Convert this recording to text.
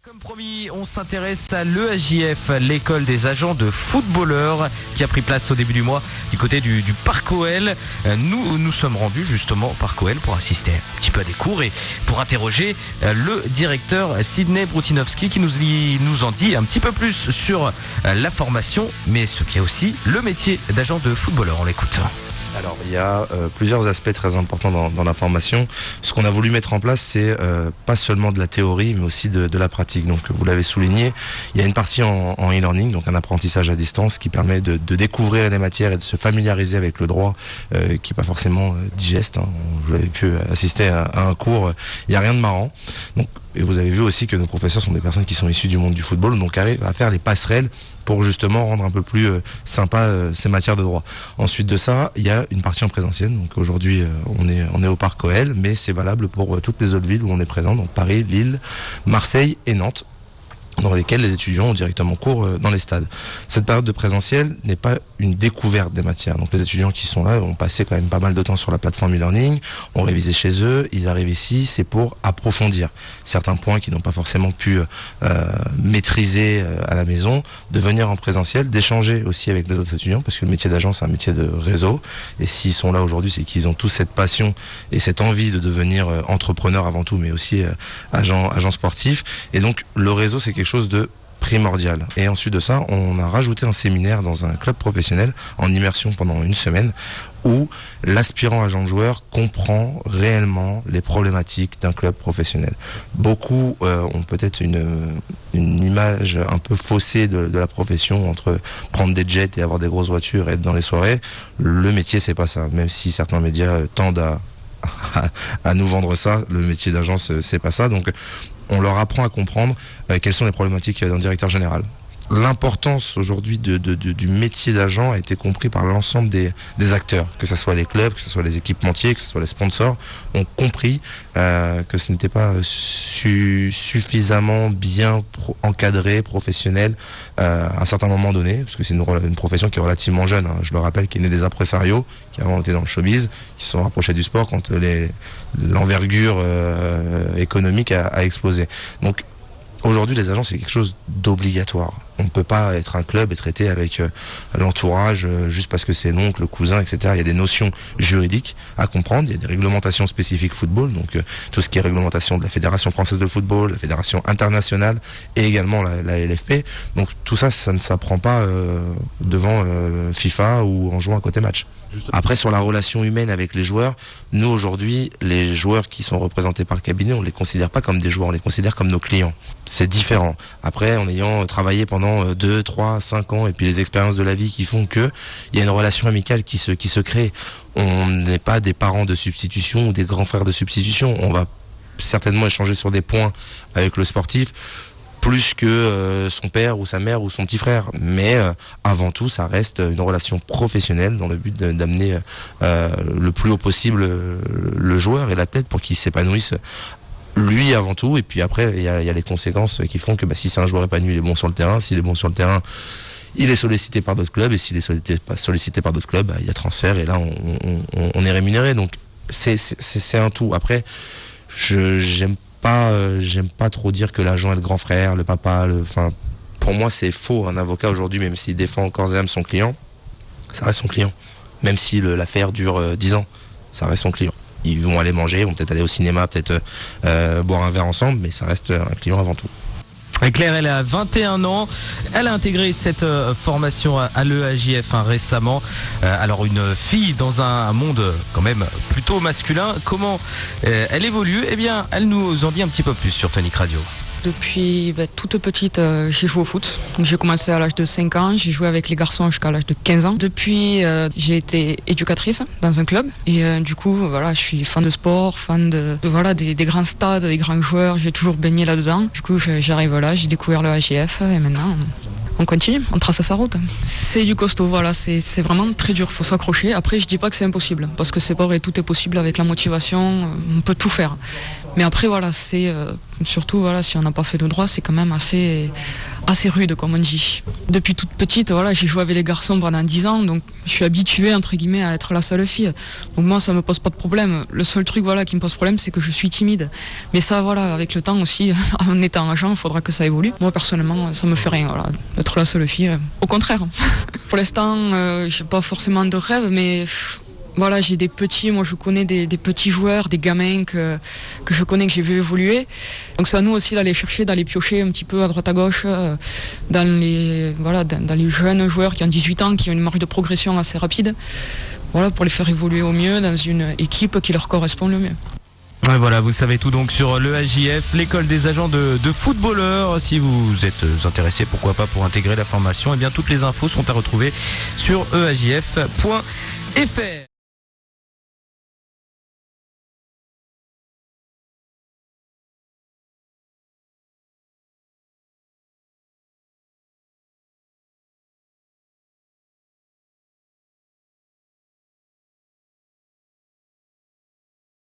Comme promis, on s'intéresse à l'EAJF, l'école des agents de footballeurs qui a pris place au début du mois du côté du Parc OL. Nous sommes rendus justement au Parc OL pour assister un petit peu à des cours et pour interroger le directeur Sidney Brutinowski qui nous en dit un petit peu plus sur la formation, mais ce qu'il y a aussi le métier d'agent de footballeur. On l'écoute. Alors il y a plusieurs aspects très importants dans la formation. Ce qu'on a voulu mettre en place, c'est pas seulement de la théorie, mais aussi de la pratique. Donc vous l'avez souligné, il y a une partie en e-learning, donc un apprentissage à distance qui permet de découvrir les matières et de se familiariser avec le droit qui n'est pas forcément digeste. Vous avez pu assister à un cours, il n'y a rien de marrant. Donc, et vous avez vu aussi que nos professeurs sont des personnes qui sont issues du monde du football, donc arrivent à faire les passerelles pour justement rendre un peu plus sympa ces matières de droit. Ensuite de ça, il y a une partie en présentiel. Donc aujourd'hui, on est au Parc OL, mais c'est valable pour toutes les autres villes où on est présent, donc Paris, Lille, Marseille et Nantes, dans lesquels les étudiants ont directement cours dans les stades. Cette période de présentiel n'est pas une découverte des matières. Donc les étudiants qui sont là ont passé quand même pas mal de temps sur la plateforme e-learning, ont révisé chez eux, ils arrivent ici, c'est pour approfondir certains points qu'ils n'ont pas forcément pu maîtriser à la maison, de venir en présentiel, d'échanger aussi avec les autres étudiants, parce que le métier d'agent c'est un métier de réseau, et s'ils sont là aujourd'hui, c'est qu'ils ont tous cette passion et cette envie de devenir entrepreneurs avant tout, mais aussi agents sportifs. Et donc le réseau c'est quelque chose de primordial. Et ensuite de ça, on a rajouté un séminaire dans un club professionnel en immersion pendant une semaine où l'aspirant agent de joueur comprend réellement les problématiques d'un club professionnel. Beaucoup ont peut-être une image un peu faussée de la profession entre prendre des jets et avoir des grosses voitures et être dans les soirées. Le métier, c'est pas ça. Même si certains médias tendent à nous vendre ça, le métier d'agence, c'est pas ça. Donc, on leur apprend à comprendre quelles sont les problématiques d'un directeur général. L'importance aujourd'hui du métier d'agent a été compris par l'ensemble des acteurs, que ce soit les clubs, que ce soit les équipementiers, que ce soit les sponsors, ont compris que ce n'était pas suffisamment bien encadré, professionnel à un certain moment donné, parce que c'est une profession qui est relativement jeune. Je le rappelle, qui est née des impresarios, qui avant étaient dans le showbiz, qui se sont rapprochés du sport quand l'envergure économique a explosé. Donc aujourd'hui, les agents, c'est quelque chose d'obligatoire. On ne peut pas être un club et traiter avec l'entourage juste parce que c'est l'oncle, le cousin, etc. Il y a des notions juridiques à comprendre. Il y a des réglementations spécifiques football, donc tout ce qui est réglementation de la Fédération française de football, la Fédération internationale et également la LFP. Donc tout ça, ça ne s'apprend pas devant FIFA ou en jouant à côté match. Après, sur la relation humaine avec les joueurs, nous aujourd'hui, les joueurs qui sont représentés par le cabinet, on les considère pas comme des joueurs, on les considère comme nos clients. C'est différent. Après, en ayant travaillé pendant 2, 3, 5 ans et puis les expériences de la vie qui font que il y a une relation amicale qui se crée. On n'est pas des parents de substitution ou des grands frères de substitution. On va certainement échanger sur des points avec le sportif, plus que son père ou sa mère ou son petit frère. Mais avant tout, ça reste une relation professionnelle dans le but d'amener le plus haut possible le joueur et l'athlète pour qu'il s'épanouisse lui avant tout. Et puis après, il y a les conséquences qui font que si c'est un joueur épanoui, il est bon sur le terrain. S'il est bon sur le terrain, il est sollicité par d'autres clubs. Et s'il est sollicité par d'autres clubs, il y a transfert. Et là, on est rémunéré. Donc c'est un tout. Après, j'aime pas trop dire que l'agent est le grand frère, le papa, pour moi c'est faux. Un avocat aujourd'hui, même s'il défend corps et âme son client, ça reste son client. Même si l'affaire dure 10 ans, ça reste son client. Ils vont aller manger, vont peut-être aller au cinéma, peut-être boire un verre ensemble, mais ça reste un client avant tout. Claire, elle a 21 ans. Elle a intégré cette formation à l'EAJF récemment. Alors une fille dans un monde quand même plutôt masculin. Comment elle évolue ? Eh bien, elle nous en dit un petit peu plus sur Tonic Radio. Depuis toute petite, j'ai joué au foot. Donc, j'ai commencé à l'âge de 5 ans, j'ai joué avec les garçons jusqu'à l'âge de 15 ans. Depuis, j'ai été éducatrice dans un club. Et du coup, voilà, je suis fan de sport, fan des grands stades, des grands joueurs. J'ai toujours baigné là-dedans. Du coup, j'arrive là, j'ai découvert le AJF et maintenant, on continue, on trace sa route. C'est du costaud, voilà, c'est vraiment très dur, faut s'accrocher. Après, je dis pas que c'est impossible, parce que c'est pas vrai, tout est possible avec la motivation, on peut tout faire. Mais après, voilà, c'est surtout, voilà, si on n'a pas fait de droit, c'est quand même assez assez rude, comme on dit. Depuis toute petite, voilà, j'ai joué avec les garçons pendant 10 ans, donc je suis habituée, entre guillemets, à être la seule fille. Donc moi, ça me pose pas de problème. Le seul truc, voilà, qui me pose problème, c'est que je suis timide. Mais ça, voilà, avec le temps aussi, en étant agent, il faudra que ça évolue. Moi, personnellement, ça me fait rien, voilà, d'être la seule fille. Au contraire. Pour l'instant, j'ai pas forcément de rêve, mais voilà, j'ai des petits, moi je connais des petits joueurs, des gamins que je connais, que j'ai vu évoluer. Donc c'est à nous aussi d'aller chercher, d'aller piocher un petit peu à droite à gauche dans les jeunes joueurs qui ont 18 ans, qui ont une marge de progression assez rapide. Voilà, pour les faire évoluer au mieux dans une équipe qui leur correspond le mieux. Ouais, voilà, vous savez tout donc sur l'EAJF, l'école des agents de footballeurs. Si vous êtes intéressé, pourquoi pas, pour intégrer la formation, eh bien toutes les infos sont à retrouver sur eajf.fr.